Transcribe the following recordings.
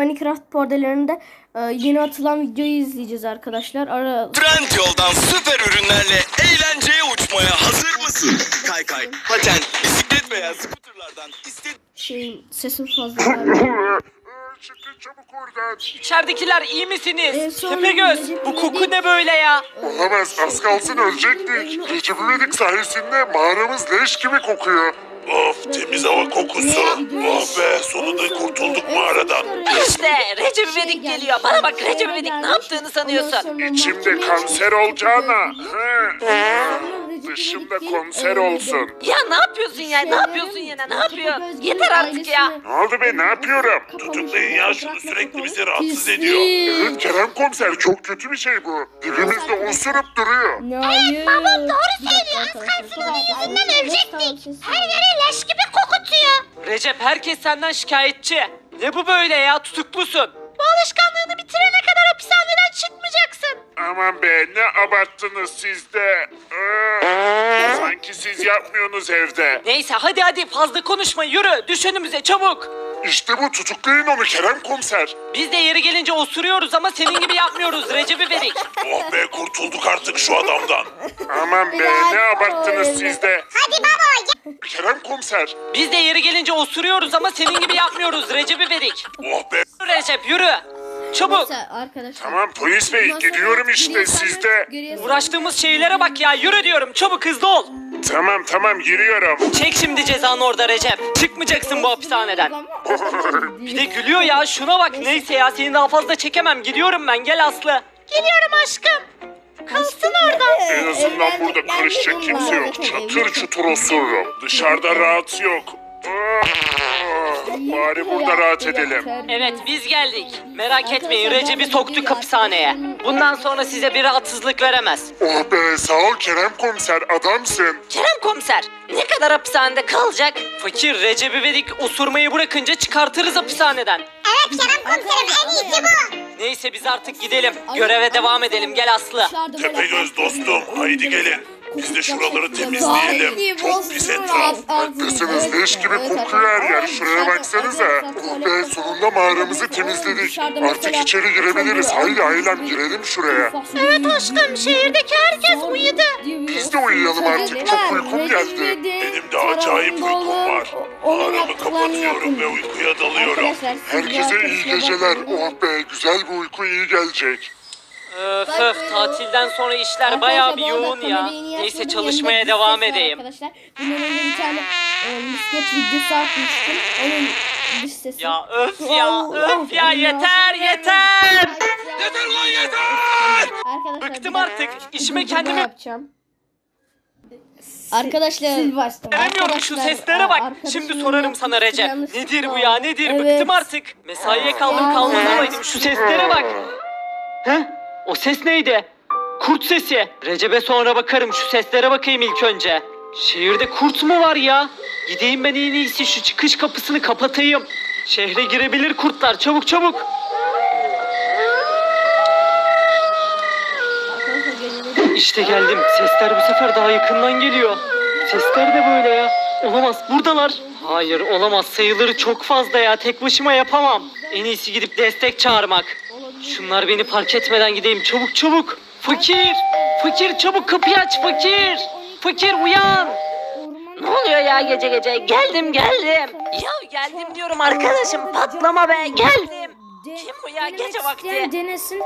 Minecraft portallarında yeni atılan videoyu izleyeceğiz arkadaşlar. Trendyol'dan süper ürünlerle eğlenceye uçmaya hazır mısın? Kaykay, paten, bisiklet veya skuterlardan sesim fazla var. Çıkın çabuk oradan. İçeridekiler iyi misiniz? sonra Tepegöz, bu koku ne böyle ya? Olamaz, az kalsın ölecektik. Recep İvedik sayesinde mağaramız leş gibi kokuyor. Of, temiz hava kokusu. Oh be, sonunda kurtulduk mağaradan. İşte Recep İvedik geliyor. Bana bak Recep İvedik, ne yaptığını sanıyorsun? İçimde kanser olacağına. Dışımda konser olsun. Ya ne yapıyorsun ya? Ne yapıyorsun yine? Ne yapıyorsun? Yeter artık ya. Ne oldu be, ne yapıyorum? Tutuklayın ya, şunu sürekli bizi rahatsız ediyor. Evet Kerem komiser, çok kötü bir şey bu. Dibimizde osurup duruyor. Evet babam doğru söylüyor. Yüzünden ölecektik. Her yere leş gibi kokutuyor. Recep, herkes senden şikayetçi. Ne bu böyle ya? Tutuklusun. Bu alışkanlığını bitirene kadar hapishaneden çıkmayacaksın. Aman be, ne abarttınız siz de. Sanki siz yapmıyorsunuz evde. Neyse hadi fazla konuşma, yürü. Düş önümüze çabuk. İşte bu, tutuklayın onu Kerem komiser. Biz de yeri gelince osuruyoruz ama senin gibi yapmıyoruz Recep İvedik. Oh be, kurtulduk artık şu adamdan. Aman be, ne abarttınız siz de. Hadi baba. Kerem komiser. Biz de yeri gelince osuruyoruz ama senin gibi yapmıyoruz Recep İvedik. Oh be. Yürü Recep, yürü. Çabuk. Arkadaşlar. Tamam polis bey, gidiyorum işte, siz de. Uğraştığımız şeylere bak ya, yürü diyorum. Çabuk, hızlı ol. Tamam giriyorum. Çek şimdi cezanı orada Recep. Çıkmayacaksın bu hapishaneden. Bir de gülüyor ya, şuna bak. Neyse ya, seni daha fazla çekemem. Gidiyorum ben, gel Aslı. Geliyorum aşkım. Kalsın orada. En azından burada karışacak kimse yok. Çatır çutur osururum. Dışarıda rahat yok. Bari burada rahat edelim. Evet, biz geldik. Merak etmeyin, Recep'i soktuk hapishaneye. Bundan sonra size bir rahatsızlık veremez. Oh be, sağ ol Kerem komiser, adamsın. Kerem komiser, ne kadar hapishanede kalacak? Fakir, Recep İvedik osurmayı bırakınca çıkartırız hapishaneden. Evet Kerem komiserim, en iyisi bu. Neyse biz artık gidelim. Göreve devam edelim. Gel Aslı. Tepegöz dostum, haydi gelin. Biz de şuraları temizleyelim. Çok pis etraf. Haklısınız, leş gibi kokuyor her yer. Şuraya baksanıza. Oh be, sonunda mağaramızı temizledik. Artık içeri girebiliriz. Haydi ailem, girelim şuraya. Evet aşkım, şehirdeki herkes uyudu. Biz de uyuyalım artık. Çok uykum geldi. Benim de acayip uykum var. Mağaramı kapatıyorum ve uykuya dalıyorum. Herkese iyi geceler. Oh be, güzel bir uyku iyi gelecek. Öf, tatilden sonra işler bayağı bir yoğun ya. Neyse çalışmaya devam edeyim. Arkadaşlar bundan önce bir tane bisiklet videosu atmıştım. Onun dış sesi. Ya öf ya yeter. Yeter lan yeter! Arkadaşlar Bıktım artık. İşime kendimi yapacağım. Arkadaşlar veremiyorum, şu seslere bak. Şimdi sorarım sana Recep. Nedir bu ya, nedir? Bıktım artık. Mesaiye kalmamalıydım. Şu seslere bak. He? O ses neydi? Kurt sesi. Recep'e sonra bakarım, şu seslere bakayım ilk önce. Şehirde kurt mu var ya? Gideyim ben en iyisi şu çıkış kapısını kapatayım. Şehre girebilir kurtlar, çabuk. İşte geldim. Sesler bu sefer daha yakından geliyor. Sesler de böyle ya. Olamaz, buradalar. Hayır, olamaz, sayıları çok fazla ya. Tek başıma yapamam. En iyisi gidip destek çağırmak. Şunlar beni fark etmeden gideyim, çabuk. Fakir çabuk kapıyı aç, Fakir uyan. Ne oluyor ya gece gece? Geldim. Ya geldim diyorum arkadaşım, patlama be, geldim. Kim bu ya gece vakti?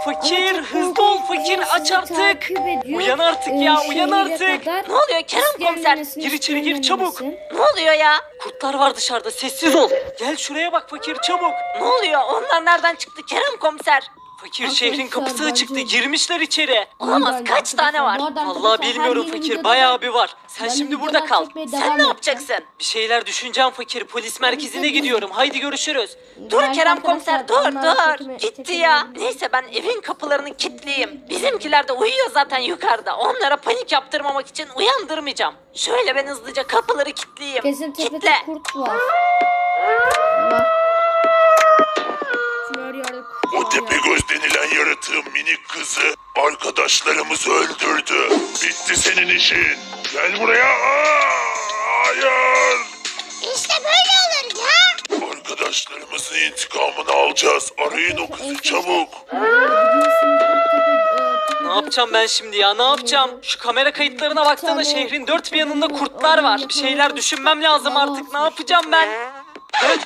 Fakir, hızlı ol Fakir, aç artık. Uyan artık ya, uyan artık. Ne oluyor Kerem komiser? Gir içeri, gir çabuk. Ne oluyor ya? Kurtlar var dışarıda, sessiz ol. Gel şuraya bak Fakir, çabuk. Ne oluyor? Onlar nereden çıktı Kerem komiser? Fakir, şehrin kapısı açıktı, girmişler içeri. Olamaz, kaç tane var? Vallahi bilmiyorum Fakir, bayağı bir var. Sen şimdi burada kal. Sen ne yapacaksın? Bir şeyler düşüneceğim Fakir, polis merkezine gidiyorum. Haydi görüşürüz. Dur Kerem komiser, dur. Gitti ya. Neyse ben evin kapılarını kilitleyeyim. Bizimkiler de uyuyor zaten yukarıda. Onlara panik yaptırmamak için uyandırmayacağım. Şöyle ben hızlıca kapıları kilitleyeyim. Kesin tepede Kitle. kurt var. O Tepegöz denilen yaratığın minik kızı arkadaşlarımızı öldürdü. Bitti senin işin. Gel buraya. Hayır. İşte böyle olur ya. Arkadaşlar Arkadaşlarımızın intikamını alacağız. Arayın o kızı çabuk. Ne yapacağım ben şimdi ya, ne yapacağım? Şu kamera kayıtlarına baksana, şehrin dört bir yanında kurtlar var. Bir şeyler düşünmem lazım artık, ne yapacağım ben? Hı?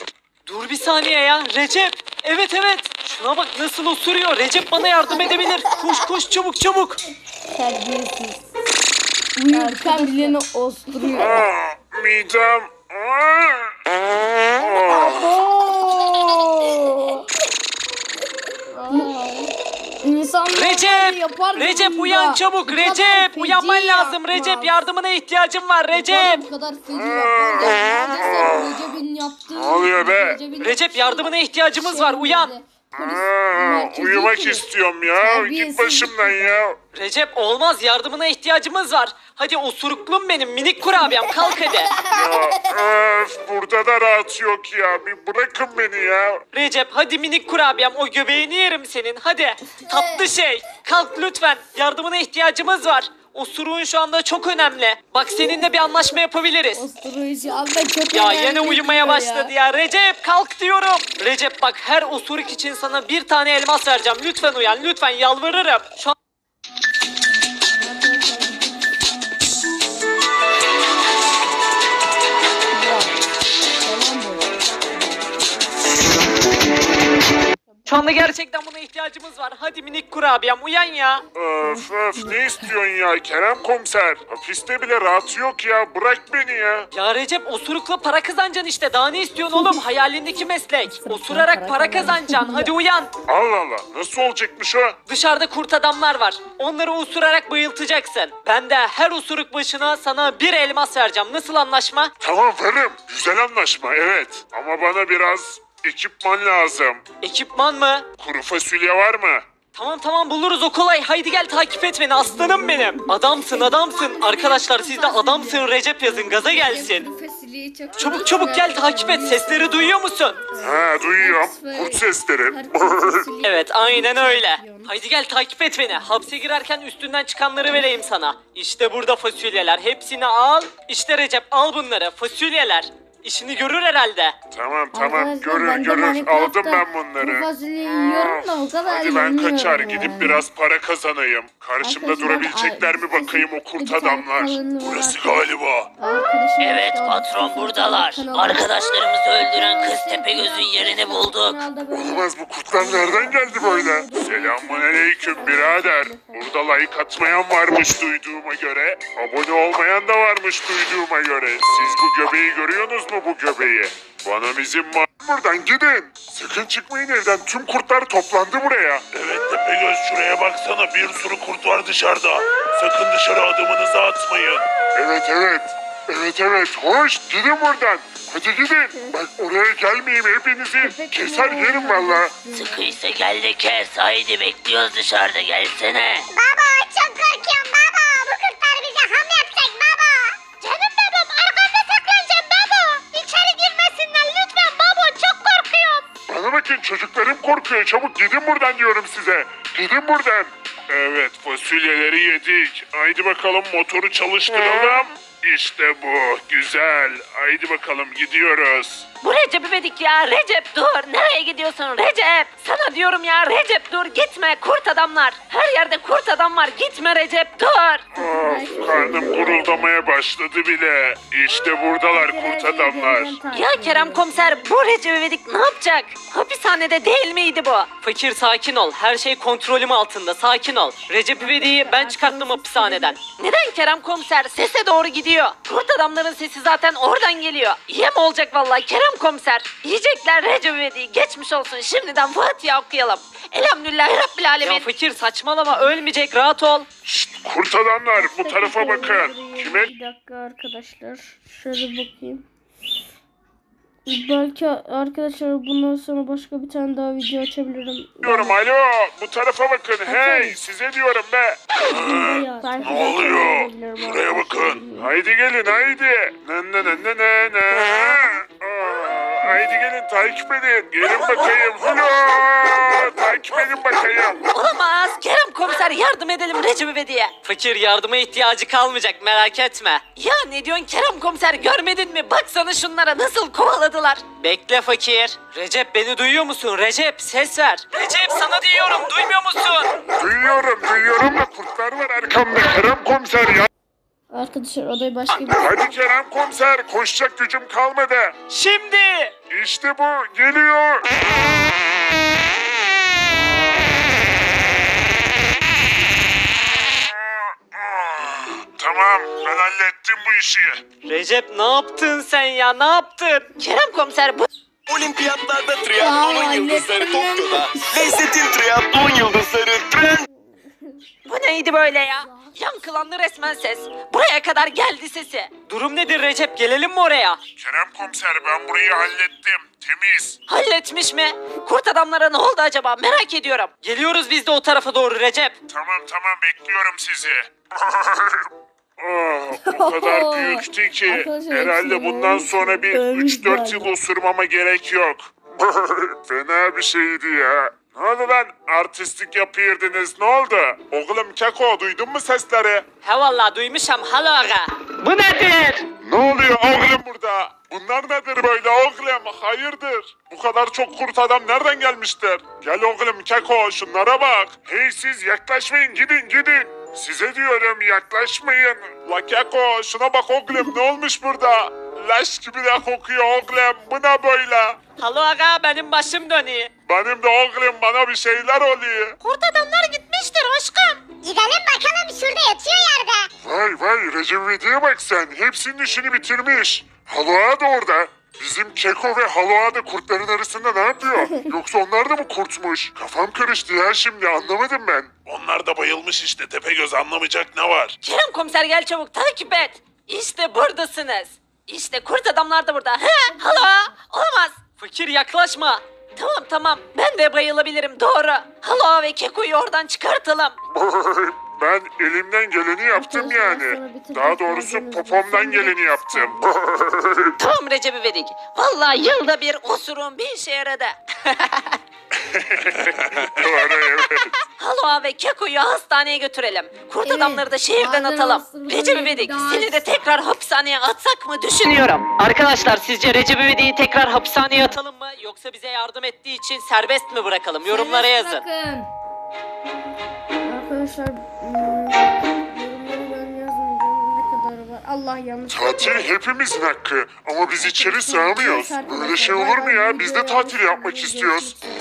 Dur bir saniye ya, Recep. Evet evet, şuna bak nasıl osuruyor. Recep bana yardım edebilir. Koş koş, çabuk çabuk. Terbiyesiz. Uyurken bileni osturuyor. Midem. İnsanlar Recep! yapar Recep bunun uyan da. çabuk, Bu kadar Recep! feci Uyanman lazım yapmaz. Recep, yardımına ihtiyacım var Recep! Bu kadar feci yapmaz. Neredeyse Recep'in yaptığı. Ne oluyor be? Recep'in Recep, yaptığı yardımına ihtiyacımız var, uyan! Polis merkezi Uyumak gibi. istiyorum ya. Terbiyesiz. Git başımdan ya. Recep olmaz, yardımına ihtiyacımız var. Hadi osuruklum benim, minik kurabiyem, kalk hadi. Burada da rahat yok ya. Bir bırakın beni ya. Recep hadi minik kurabiyem, o göbeğini yerim senin, hadi. Tatlı şey, kalk lütfen, yardımına ihtiyacımız var. Osuruğun şu anda çok önemli. Bak seninle bir anlaşma yapabiliriz. Osturucu ama çok Ya önemli yine uyumaya diyor başladı ya. Recep kalk diyorum. Recep bak, her osuruk için sana bir tane elmas vereceğim. Lütfen uyan, lütfen yalvarırım. Şu an... Şu anda gerçekten buna ihtiyacımız var. Hadi minik kurabiyem uyan ya. Öf ne istiyorsun ya Kerem komiser? Hapiste bile rahat yok ya. Bırak beni ya. Ya Recep, osurukla para kazanacaksın işte. Daha ne istiyorsun oğlum? Hayalindeki meslek. Osurarak para kazanacaksın. Hadi uyan. Allah Allah. Nasıl olacakmış o? Dışarıda kurt adamlar var. Onları osurarak bayıltacaksın. Ben de her osuruk başına sana bir elmas vereceğim. Nasıl anlaşma? Tamam varım. Güzel anlaşma evet. Ama bana biraz ekipman lazım. Ekipman mı? Kuru fasulye var mı? Tamam tamam, buluruz, o kolay. Haydi gel takip et beni, aslanım benim. Adamsın adamsın. Arkadaşlar siz de adamsın Recep yazın, gaza gelsin. Fasulyeyi çok Çabuk çabuk gel takip et. Sesleri duyuyor musun? Ha duyuyorum. Kurt sesleri. Evet aynen öyle. Haydi gel takip et beni. Hapse girerken üstünden çıkanları vereyim sana. İşte burada fasulyeler. Hepsini al. İşte Recep, al bunları. Fasulyeler. İşini görür herhalde. Tamam Arkadaşlar, görür ben de görür. Minecraft'ta Aldım ben bunları. kuru fasulyeyi yiyorum da o kadar Hadi ben yemiyorum kaçar yani. gidip biraz para kazanayım. Karşımda Arkadaşlar, durabilecekler mi bakayım o kurt bir tane adamlar. kalın var Burası arkadaşlar. galiba. Arkadaşım Evet işte o patron sesi buradalar. kanalı- Arkadaşlarımızı öldüren kız Tepegöz'ün yerini bulduk. kanalda böyle- Olamaz bu kurtlar nereden geldi böyle? Selamünaleyküm birader. Burada like atmayan varmış duyduğuma göre. Abone olmayan da varmış duyduğuma göre. Siz bu göbeği görüyorsunuz mu bu göbeği? Bana bizim buradan gidin. Sakın çıkmayın evden. Tüm kurtlar toplandı buraya. Evet Tepegöz şuraya baksana. Bir sürü kurt var dışarıda. Sakın dışarı adımınızı atmayın. Evet. Evet hoş gidin buradan. Hadi gidin. Bak oraya gelmeyeyim hepinizi. Keser yerim valla. Sıkıysa gel de kes. Haydi bekliyoruz dışarıda, gelsene. Baba çok korkuyorum baba. Bu kurtlar bize ham yapacak baba. Canım babam, arkamda saklanacağım baba. İçeri girmesinler lütfen baba, çok korkuyorum. Bana bakın çocuklarım korkuyor. Çabuk gidin buradan diyorum size. Gidin buradan. Evet fasulyeleri yedik. Haydi bakalım motoru çalıştıralım. İşte bu. Güzel. Haydi bakalım gidiyoruz. Bu Recep İvedik ya. Recep dur. Nereye gidiyorsun Recep? Sana diyorum ya Recep dur, gitme. Kurt adamlar. Her yerde kurt adam var. Gitme Recep dur. Of karnım guruldamaya başladı bile. İşte buradalar kurt adamlar. Ya Kerem komiser, bu Recep İvedik ne yapacak? Hapishanede değil miydi bu? Fakir sakin ol. Her şey kontrolüm altında. Sakin ol. Recep İvedik'i ben çıkarttım hapishaneden. Neden Kerem komiser? Sese doğru gidiyor. Kurt adamların sesi zaten oradan geliyor. Yem olacak vallahi Kerem komiser. Yiyecekler Recep İvedik'i. Geçmiş olsun. Şimdiden Fatiha okuyalım. Elhamdülillahi Rabbil Alemin. Ya fakir saçmalama, ölmeyecek, rahat ol. Şşt, kurt adamlar bu tarafa bakın. Kime? Bir dakika arkadaşlar. Şöyle bakayım. Belki arkadaşlar bundan sonra başka bir tane daha video açabilirim. Diyorum alo bu tarafa bakın. Hey size diyorum be. Ne oluyor? Şuraya bakın. Haydi gelin haydi. Ne. Haydi gelin takip edin. Gelin bakayım. Halo. Takip benim bakayım. Olamaz. Kerem komiser yardım edelim Recep İvedik'e. Fakir yardıma ihtiyacı kalmayacak merak etme. Ya ne diyorsun Kerem komiser görmedin mi? Baksana şunlara nasıl kovaladılar. Bekle fakir. Recep beni duyuyor musun? Recep ses ver. Recep sana diyorum duymuyor musun? Duyuyorum da kurtlar var arkamda. Kerem komiser ya. Arkadaşlar odayı başka bir... Hadi Kerem komiser, koşacak gücüm kalmadı. Şimdi. İşte bu, geliyor. Tamam, ben hallettim bu işi. Recep ne yaptın sen ya ne yaptın? Kerem komiser bu Olimpiyatlarda triatlonun Ya, yıldızları hallettim. Tokyo'da. Lezzetin triatlon yıldızları tren. bu neydi böyle ya? Yankılandı resmen ses. Buraya kadar geldi sesi. Durum nedir Recep gelelim mi oraya? Kerem komiser, ben burayı hallettim. Temiz. Halletmiş mi? Kurt adamlara ne oldu acaba merak ediyorum. Geliyoruz biz de o tarafa doğru Recep. Tamam, bekliyorum sizi. O kadar büyüktü ki Arkadaşlar, herhalde hepsini bundan sonra bir ölmüş 3-4 galiba. yıl osurmama gerek yok. Fena bir şeydi ya. Ne oldu lan? Artistlik yapıyordunuz. Ne oldu? Oğlum Keko, duydun mu sesleri? He valla duymuşam halo aga. Bu nedir? Ne oluyor oğlum burada? Bunlar nedir böyle oğlum? Hayırdır? Bu kadar çok kurt adam nereden gelmiştir? Gel oğlum Keko, şunlara bak. Hey siz yaklaşmayın, gidin. Size diyorum yaklaşmayın. La Keko, şuna bak oğlum, ne olmuş burada? Leş gibi de kokuyor oğlum. Bu ne böyle? Halo aga benim başım dönüyor. Benim de oğlum, bana bir şeyler oluyor. Kurt adamlar gitmiştir aşkım. Gidelim bakalım şurada yatıyor yerde. Vay Recep İvedik'e bak sen. Hepsinin işini bitirmiş. Haloa da orada. Bizim Keko ve Haloa da kurtların arasında ne yapıyor? Yoksa onlar da mı kurtmuş? Kafam karıştı ya şimdi, anlamadım ben. Onlar da bayılmış işte, Tepegöz, anlamayacak ne var? Kerem komiser gel çabuk takip et. İşte buradasınız. İşte kurt adamlar da burada. He? Halo? Olamaz. Fakir yaklaşma. Tamam ben de bayılabilirim doğru. Halo ve Keko'yu oradan çıkartalım. Ben elimden geleni yaptım yani. Daha doğrusu popomdan geleni yaptım. Tamam Recep İvedik. Vallahi yılda bir osurun bir işe yaradı. Doğru, evet. Halo ve Keko'yu hastaneye götürelim. Kurt Evet, adamları da şehirden bazen atalım. hastalığı Recep İvedik daha- seni de tekrar hapishaneye atsak mı düşünüyorum. Arkadaşlar sizce Recep İvedik'i tekrar hapishaneye atalım mı yoksa bize yardım ettiği için serbest mi bırakalım? Yorumlara yazın. Bakın. Arkadaşlar yorumları ben yazmayacağım. Ne kadar var? Allah yanlış. Tatil hepimizin hakkı ama biz içeri sığamıyoruz. Böyle şey olur mu ya? Biz de tatil yapmak istiyoruz.